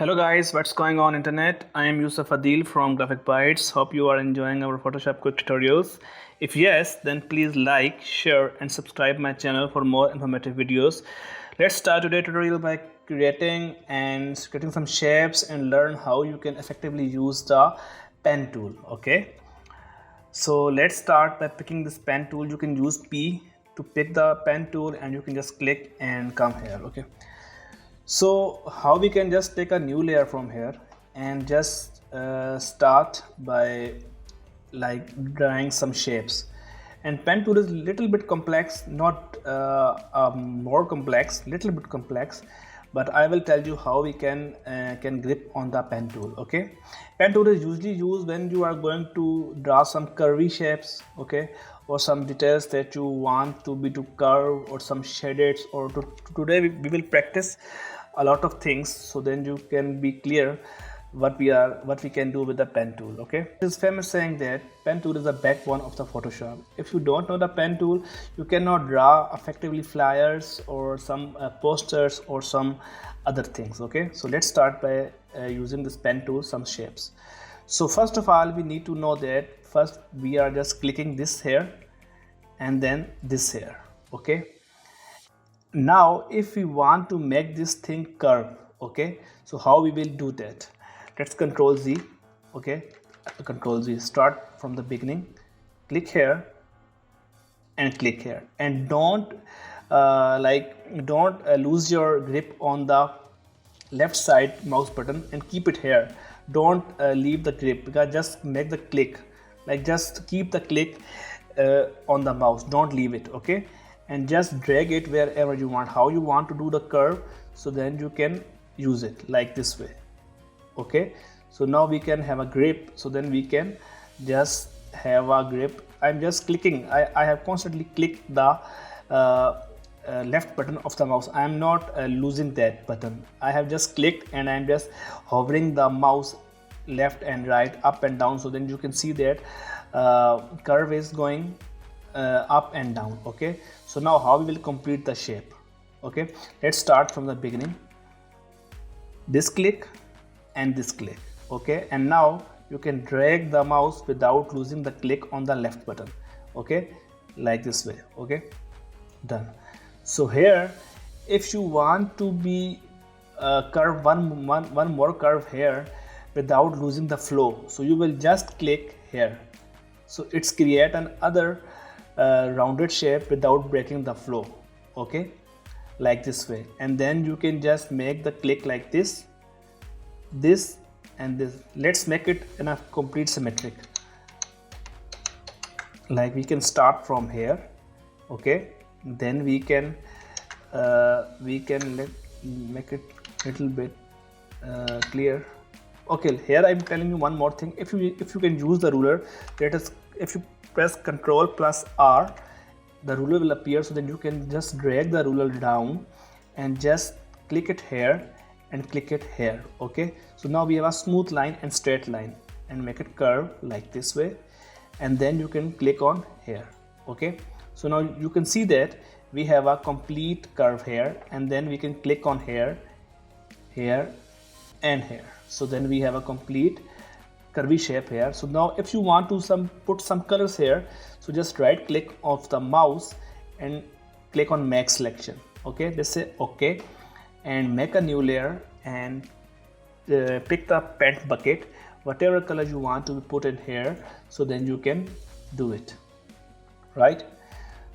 Hello guys, what's going on internet? I am Yusuf Adil from Graphic Bytes. Hope you are enjoying our Photoshop quick tutorials. If yes, then please like, share and subscribe my channel for more informative videos. Let's start today's tutorial by creating some shapes and learn how you can effectively use the pen tool. Okay, so let's start by picking this pen tool. You can use P to pick the pen tool and you can just click and come here. Okay, so how we can just take a new layer from here and just start by drawing some shapes. And pen tool is little bit complex, not more complex, little bit complex, but I will tell you how we can grip on the pen tool. Okay, pen tool is usually used when you are going to draw some curvy shapes, okay, or some details that you want to be to curve, or some shaded, or today we will practice a lot of things, so then you can be clear what we can do with the pen tool. Okay, this famous saying that pen tool is the backbone of the Photoshop. If you don't know the pen tool, you cannot draw effectively flyers or some posters or some other things. Okay, so let's start by using this pen tool some shapes. So first of all, we need to know that first we are just clicking this here and then this here. Okay, now if we want to make this thing curve, okay, so how we will do that? Let's Control Z. Okay, Control Z, start from the beginning, click here and click here, and don't lose your grip on the left side mouse button and keep it here. Don't leave the grip, because just make the click, like just keep the click on the mouse, don't leave it. Okay, and just drag it wherever you want, how you want to do the curve, so then you can use it like this way. Okay, so now we can have a grip, so then we can just have a grip. I'm just clicking, I have constantly clicked the left button of the mouse. I am not losing that button. I have just clicked and I'm just hovering the mouse left and right, up and down, so then you can see that curve is going up and down. Okay, so now how we will complete the shape? Okay, let's start from the beginning, this click and this click. Okay, and now you can drag the mouse without losing the click on the left button. Okay, like this way. Okay, done. So here, if you want to be curve one more curve here without losing the flow, so you will just click here, so it's create another rounded shape without breaking the flow. Okay, like this way, and then you can just make the click like this and this. Let's make it in a complete symmetric, like we can start from here. Okay, then we can make it little bit clear. Okay, here I'm telling you one more thing. If you can use the ruler, that is, if you press Ctrl plus R, the ruler will appear, so then you can just drag the ruler down and just click it here and click it here. Okay, so now we have a smooth line and straight line, and make it curve like this way, and then you can click on here. Okay, so now you can see that we have a complete curve here, and then we can click on here and here, so then we have a complete curvy shape here. So now if you want to put some colors here, so just right click of the mouse and click on make selection. Okay, just say okay and make a new layer and pick the paint bucket, whatever color you want to put in here, so then you can do it, right?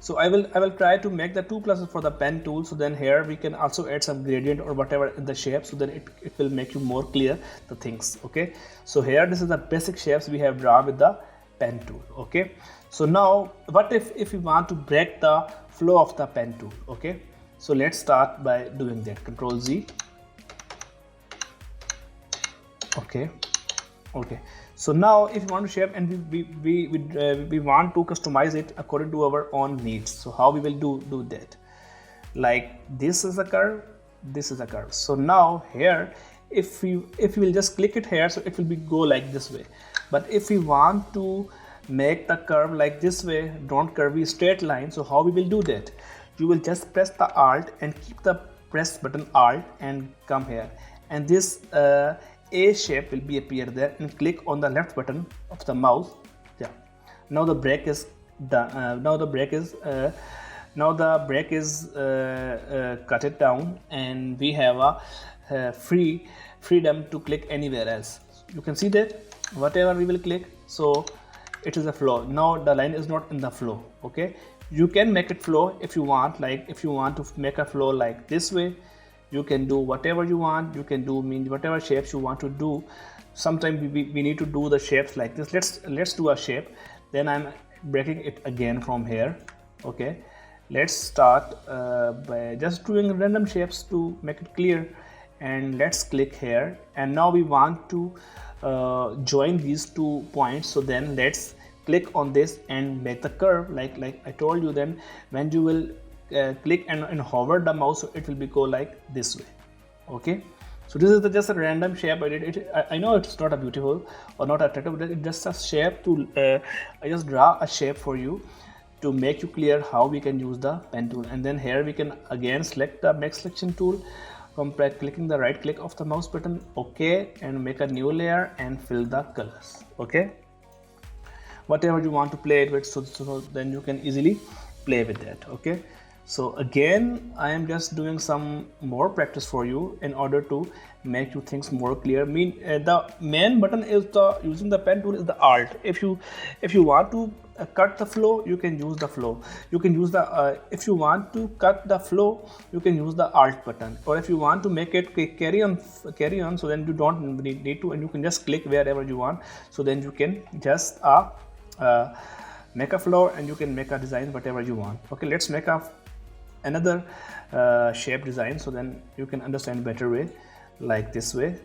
So I will try to make the 2 pluses for the pen tool, so then here we can also add some gradient or whatever in the shape, so then it will make you more clear the things. Okay, so here this is the basic shapes we have drawn with the pen tool. Okay, so now what if we want to break the flow of the pen tool? Okay, so let's start by doing that. Control Z. Okay, so now if you want to shape and we want to customize it according to our own needs, so how we will do that? Like this is a curve, this is a curve. So now here, if we will just click it here, so it will go like this way. But if we want to make the curve like this way, don't curvy straight line, so how we will do that? You will just press the Alt and keep the press button Alt and come here and this A shape will be appear there, and click on the left button of the mouse. Yeah, now the break is done. Now the break is cut it down, and we have a freedom to click anywhere else. You can see that whatever we will click, so it is a flow. Now the line is not in the flow. Okay, you can make it flow if you want. Like if you want to make a flow like this way, you can do whatever you want. You can do whatever shapes you want to do. Sometimes we need to do the shapes like this. Let's do a shape. Then I'm breaking it again from here. Okay, let's start by just doing random shapes to make it clear, and let's click here. And now we want to join these 2 points, so then let's click on this and make the curve like I told you. Then when you will click and hover the mouse, so it will be go like this way. Okay, so this is just a random shape I did. I know it's not a beautiful or not attractive, but it's just a shape to I just draw a shape for you to make you clear how we can use the pen tool. And then here we can again select the make selection tool from clicking the right click of the mouse button. Okay, and make a new layer and fill the colors. Okay, whatever you want to play it with, so then you can easily play with that. Okay, so again I am just doing some more practice for you in order to make you things more clear. The main button is using the pen tool is the Alt. If you want to cut the flow, you can use the flow. You can use the if you want to cut the flow, you can use the Alt button. Or if you want to make it carry on, so then you don't need to, and you can just click wherever you want. So then you can just make a flow, and you can make a design whatever you want. Okay, let's make another shape design, so then you can understand better way, like this way,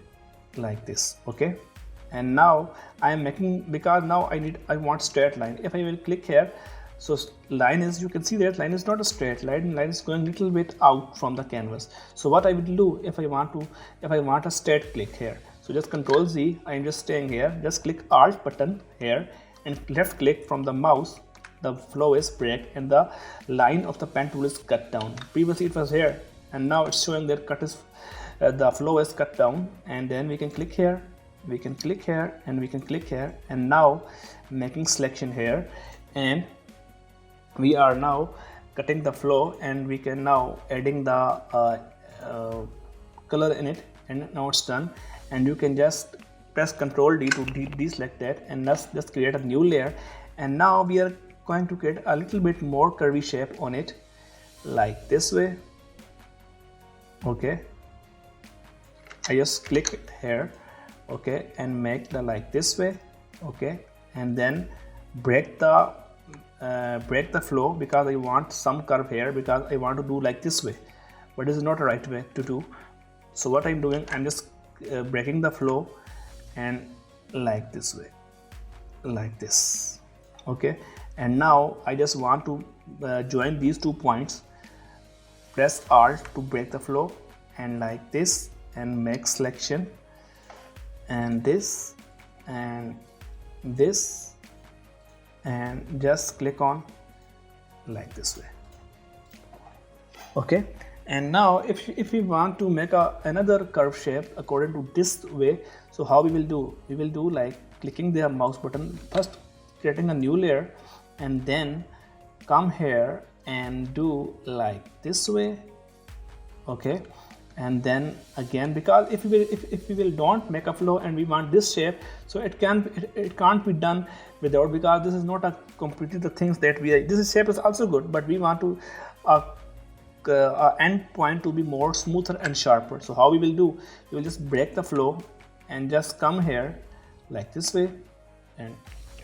like this. Okay, and now I am making, because now I want straight line. If I will click here, so line is, you can see that line is not a straight line. Line is going a little bit out from the canvas. So what I will do, if I want a straight click here, so just Control Z. I am just staying here. Just click Alt button here and left click from the mouse. The flow is break and the line of the pen tool is cut down. Previously it was here, and now it's showing that the flow is cut down. And then we can click here, we can click here, and we can click here, and now making selection here, and we are now cutting the flow, and we can now adding the color in it, and now it's done. And you can just press Ctrl D to deselect that, and just create a new layer. And now we are going to create a little bit more curvy shape on it, like this way. Okay, I just click it here. Okay, and make the like this way. Okay, and then break the flow, because I want some curve here, because I want to do like this way, but this is not the right way to do. So what I'm doing, I'm just breaking the flow and like this way, like this. Okay, and now I just want to join these 2 points. Press Alt to break the flow, and like this, and make selection, and this, and this, and just click on like this way. Okay, and now if we want to make another curve shape according to this way, so how we will do? We will do like clicking the mouse button, first creating a new layer, and then come here and do like this way. Okay, and then again, because if we will don't make a flow and we want this shape, so it can't be done without, because this is not a completely the things that this shape is also good, but we want to end point to be more smoother and sharper. So how we will do? We will just break the flow and just come here like this way, and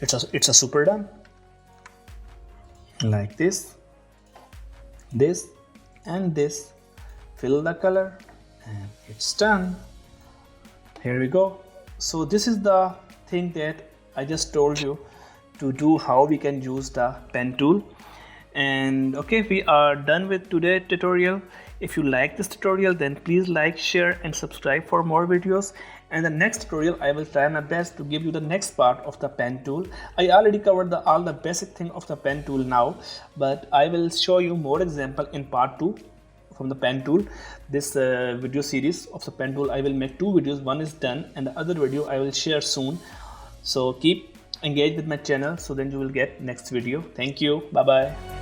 it's a super done, like this, and this. Fill the color, and it's done. Here we go. So this is the thing that I just told you to do, how we can use the pen tool. And okay, we are done with today's tutorial. If you like this tutorial, then please like, share, and subscribe for more videos. And the next tutorial, I will try my best to give you the next part of the pen tool. I already covered all the basic thing of the pen tool now, but I will show you more example in part 2 from the pen tool. This video series of the pen tool, I will make 2 videos. One is done and the other video I will share soon. So keep engaged with my channel, so then you will get next video. Thank you. Bye bye.